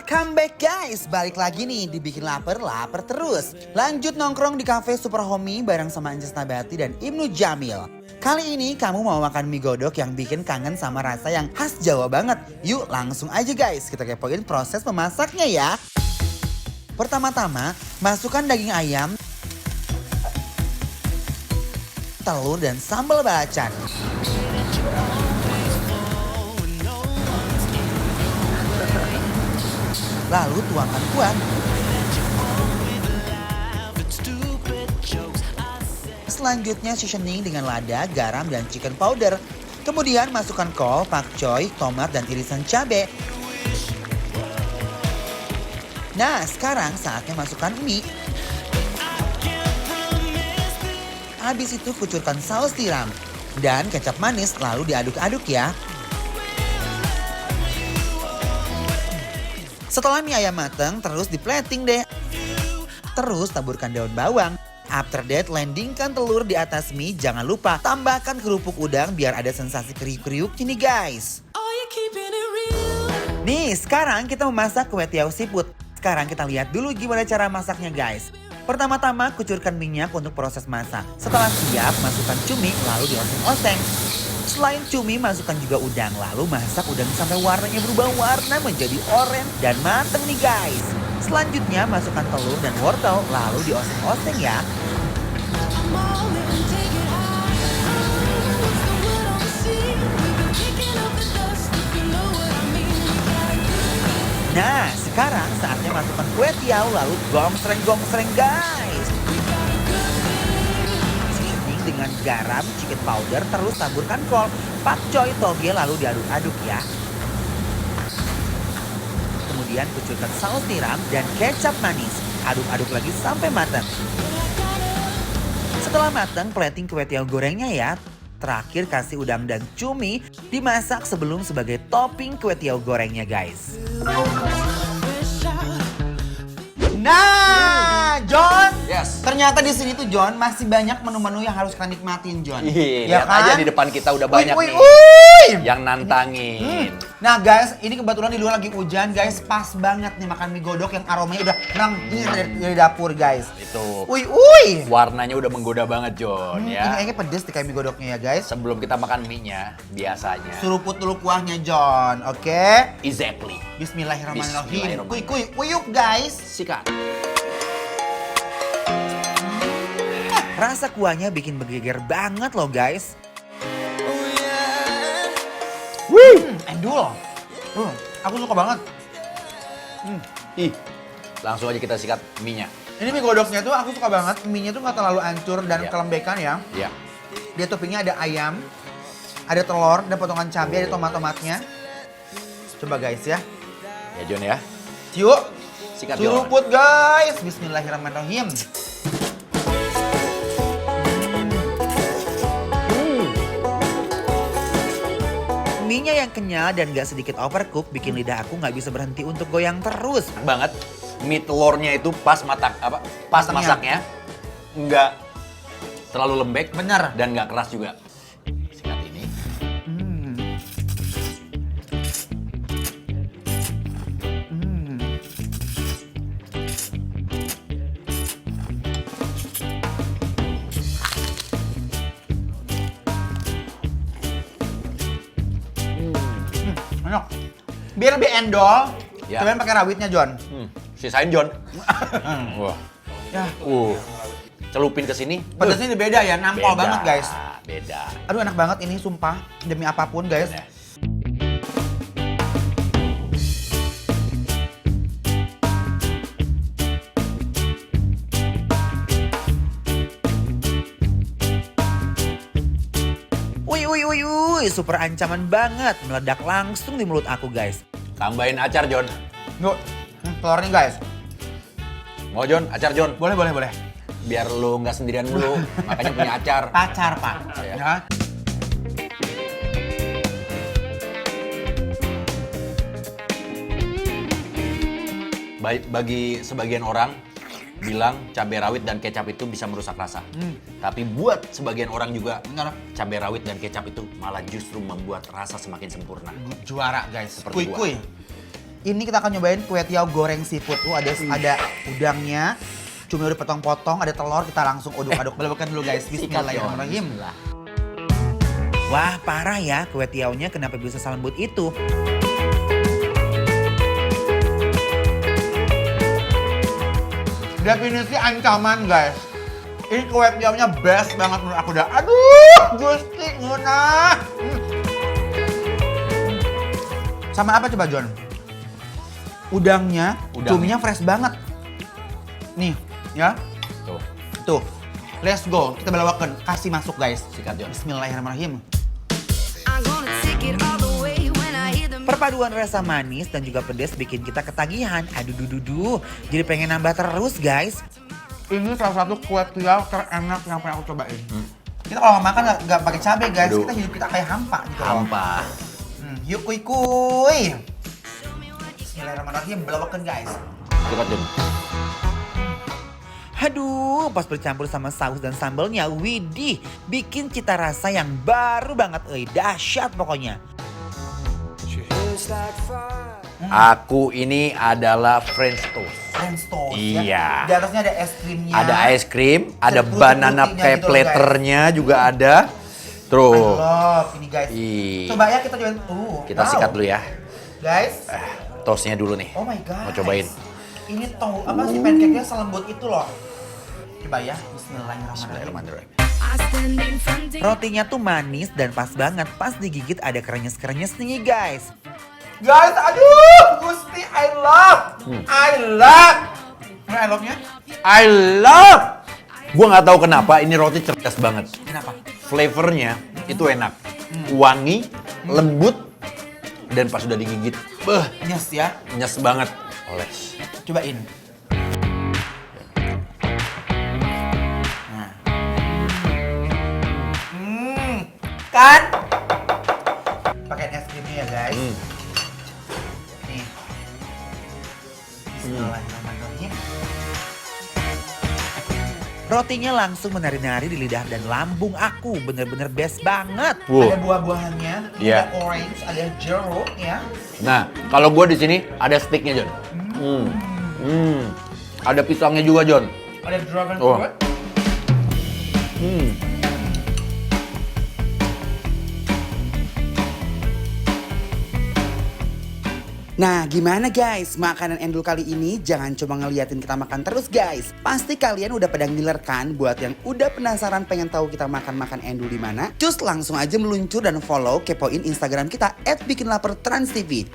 Welcome back guys, balik lagi nih dibikin lapar terus. Lanjut nongkrong di cafe Super Homey bareng sama Anjas Nabati dan Ibnu Jamil. Kali ini kamu mau makan mie godok yang bikin kangen sama rasa yang khas Jawa banget. Yuk langsung aja guys, kita kepoin proses memasaknya ya. Pertama-tama, masukkan daging ayam, telur dan sambal belacan. Lalu tuangkan kuah. Selanjutnya seasoning dengan lada, garam, dan chicken powder. Kemudian masukkan kol, pakcoy, tomat, dan irisan cabai. Nah, sekarang saatnya masukkan mie. Habis itu kucurkan saus tiram dan kecap manis, lalu diaduk-aduk ya. Setelah mie ayam mateng, terus di-plating deh. Terus taburkan daun bawang. After that, landingkan telur di atas mie. Jangan lupa tambahkan kerupuk udang biar ada sensasi kriuk-kriuk ini guys. Nih, sekarang kita memasak kue tiaw siput. Sekarang kita lihat dulu gimana cara masaknya guys. Pertama-tama kucurkan minyak untuk proses masak. Setelah siap, masukkan cumi lalu dioseng-oseng. Selain cumi, masukkan juga udang. Lalu masak udang sampai warnanya berubah warna menjadi oranye dan mateng nih guys. Selanjutnya masukkan telur dan wortel lalu dioseng-oseng ya. Nah, sekarang saatnya masukkan kue tiaw lalu gongsreng guys. Seasoning dengan garam, chicken powder, terus taburkan kol, pakcoy, toge lalu diaduk-aduk ya. Kemudian kucurkan saus tiram dan kecap manis. Aduk-aduk lagi sampai matang. Setelah matang, plating kue tiaw gorengnya ya. Terakhir kasih udang dan cumi, dimasak sebelum sebagai topping kue tiaw gorengnya guys. Nah, John, Yes. ternyata di sini tuh John masih banyak menu-menu yang harus kalian nikmatin John. Lihat aja di depan kita udah banyak nih yang nantangin. Nah guys, ini kebetulan di luar lagi hujan guys, pas banget nih makan mie godok yang aromanya udah menggir dari dapur guys. Itu Uy. warnanya udah menggoda banget John Ini ya. kayaknya pedes nih kayak mie godoknya ya guys. Sebelum kita makan mie-nya, biasanya Suruput dulu kuahnya John, oke? exactly. Bismillahirrahmanirrahim. Bismillahirrahmanirrahim. Uyuk guys. Sikat. Rasa kuahnya bikin bergeger banget loh guys. Endul. Aku suka banget. Ih, langsung aja kita sikat mie-nya. Ini mie godoknya tuh aku suka banget. Mie-nya tuh nggak terlalu hancur dan Iya. kelembekan ya. Iya. Dia toppingnya ada ayam, ada telur, ada potongan cabai, ada tomat-tomatnya. Coba guys ya. Ya John ya. Yuk. Sikat John. Suruput guys. Bismillahirrahmanirrahim. Mie-nya yang kenyal dan gak sedikit overcook bikin lidah aku nggak bisa berhenti untuk goyang terus. Banget. Mie telurnya itu pas pas Matangnya. masaknya nggak terlalu lembek. Bener. Dan nggak keras juga. Sikat ini. Enak. Biar lebih endol, Ya. kalian pakai rawitnya John. Sisain John. Wah. Ya. Celupin ke sini. Pedasnya beda ya, nampol Beda, banget guys. Beda. Aduh enak banget ini sumpah, demi apapun guys. Beda. Uy, super ancaman banget, meledak langsung di mulut aku guys. Tambahin acar John. Yuk, telurnya guys. Mau John? Acar John. Boleh. Biar lu nggak sendirian dulu. Makanya punya acar. Pacar pak. Ya. Ya. Bagi sebagian orang bilang cabai rawit dan kecap itu bisa merusak rasa. Tapi buat sebagian orang juga Benar. cabai rawit dan kecap itu malah justru membuat rasa semakin sempurna. Juara guys. Seperti Kuy. Ini kita akan nyobain kue tiaw goreng seafood. Ada udangnya, cumi udah potong-potong, ada telur, kita langsung aduk-aduk. Belabukan dulu guys, bismillahirrahmanirrahim. Wah parah ya kue tiawnya kenapa bisa selembut itu. Definisi ancaman guys. Ini kue tiawnya best banget menurut aku dah. Aduh, Gusti Nguna. Sama apa coba John? Udangnya, cuminya fresh banget. Nih, ya. Tuh. Let's go. Kita belawakan. Kasih masuk guys. Sikat John. Bismillahirrahmanirrahim. Perpaduan rasa manis dan juga pedas bikin kita ketagihan. Aduh, jadi pengen nambah terus guys. Ini salah satu kue tiaw terenak yang pernah aku cobain. Kita kalau makan nggak pakai cabai guys, kita hidup kita kayak hampa gitu loh. Hampa. Yuk kuy. Bismillahirrahmanirrahim, belawakan guys. Sikat John. Aduh, pas bercampur sama saus dan sambalnya, widih, bikin cita rasa yang baru banget, dahsyat pokoknya. Aku ini adalah French toast. French toast Iya. ya. Di atasnya ada es krimnya. Ada es krim, ada Putih-putihnya banana kayak gitu loh, platternya juga ada. I Tuh. love ini guys. Coba ya kita cobain. Kita sikat dulu ya. Guys. Toastnya dulu nih. Oh my god. Mau cobain. Ini tahu apa sih pancake-nya selembut itu loh. Coba ya. Bismillahirrahmanirrahim. Rotinya tuh manis dan pas banget. Pas digigit ada krenyes-krenyes nih guys. Guys, aduh, Gusti, I love. Ini I love-nya? I love. Gua nggak tahu kenapa ini roti cerdas banget. Kenapa? Flavornya itu enak, wangi, lembut, dan pas sudah digigit, Nyes ya. nyes banget. Oles. Cobain. Nah. Kan? Pakai es krimnya ya guys. Nih. Bismillahirrahmanirrahim. Rotinya langsung menari-nari di lidah dan lambung aku. Bener-bener best banget. Ada buah-buahannya, Iya. ada orange, ada jeruk ya. Nah, kalau gue di sini ada sticknya John. Ada pisangnya juga John. Ada dragon Oh. fruit. Nah gimana guys, makanan Endul kali ini jangan cuma ngeliatin kita makan terus guys. Pasti kalian udah pada ngiler kan. Buat yang udah penasaran pengen tahu kita makan-makan Endul di mana, cus langsung aja meluncur dan follow kepoin Instagram kita @bikinlapertransTV.